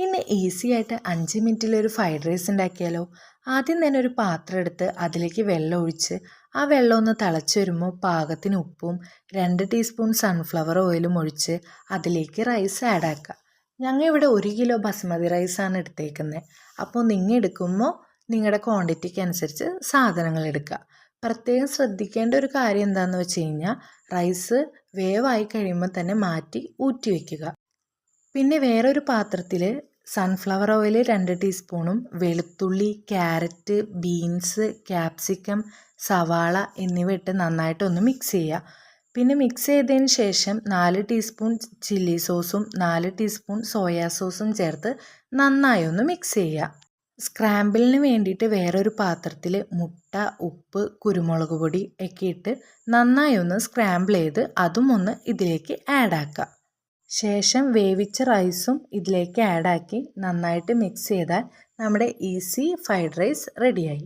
ഇന്ന് ഈസി ആയിട്ട് 5 മിനിറ്റിലൊരു fried rice ഉണ്ടാക്കിയാലോ? ആദ്യം തന്നെ ഒരു പാത്രം എടുത്ത് അതിലേക്ക് വെള്ളം ഒഴിച്ച് ആ വെള്ളം ഒന്ന് തിളച്ച് വരുമ്പോൾ പാകത്തിന് ഉപ്പും 2 ടീസ്പൂൺ സൺഫ്ലവർ ഓയിലും ഒഴിച്ച് അതിലേക്ക് റൈസ് ആഡ് ആക്കുക. ഞങ്ങൾ ഇവിടെ 1 കിലോ ബസ്മതി റൈസാണ് എടുത്തേക്കുന്നത്. അപ്പോൾ നിങ്ങൾ എടുക്കുമ്പോൾ നിങ്ങളുടെ ക്വാണ്ടിറ്റിക്ക് അനുസരിച്ച് സാധനങ്ങൾ എടുക്കുക. പ്രത്യേകം ശ്രദ്ധിക്കേണ്ട ഒരു കാര്യം എന്താണെന്ന് വെച്ച് കഴിഞ്ഞാൽ റൈസ് വേവായി കഴിയുമ്പോൾ തന്നെ മാറ്റി ഊറ്റി വയ്ക്കുക. പിന്നെ വേറൊരു പാത്രത്തിൽ സൺഫ്ലവർ ഓയിൽ 2 ടീസ്പൂണും വെളുത്തുള്ളി, ക്യാരറ്റ്, ബീൻസ്, ക്യാപ്സിക്കം, സവാള എന്നിവ ഇട്ട് നന്നായിട്ടൊന്ന് മിക്സ് ചെയ്യുക. പിന്നെ മിക്സ് ചെയ്തതിന് ശേഷം 4 ടീസ്പൂൺ ചില്ലി സോസും 4 ടീസ്പൂൺ സോയാ സോസും ചേർത്ത് നന്നായി ഒന്ന് മിക്സ് ചെയ്യുക. സ്ക്രാമ്പിളിന് വേണ്ടിയിട്ട് വേറൊരു പാത്രത്തിൽ മുട്ട, ഉപ്പ്, കുരുമുളക് പൊടി ഒക്കെ ഇട്ട് നന്നായി ഒന്ന് സ്ക്രാമ്പിൾ ചെയ്ത് അതും ഒന്ന് ഇതിലേക്ക് ആഡ് ആക്കുക. ശേഷം വേവിച്ച റൈസും ഇതിലേക്ക് ആഡ് ആക്കി നന്നായിട്ട് മിക്സ് ചെയ്താൽ നമ്മുടെ ഈസി ഫ്രൈഡ് റൈസ് റെഡിയായി.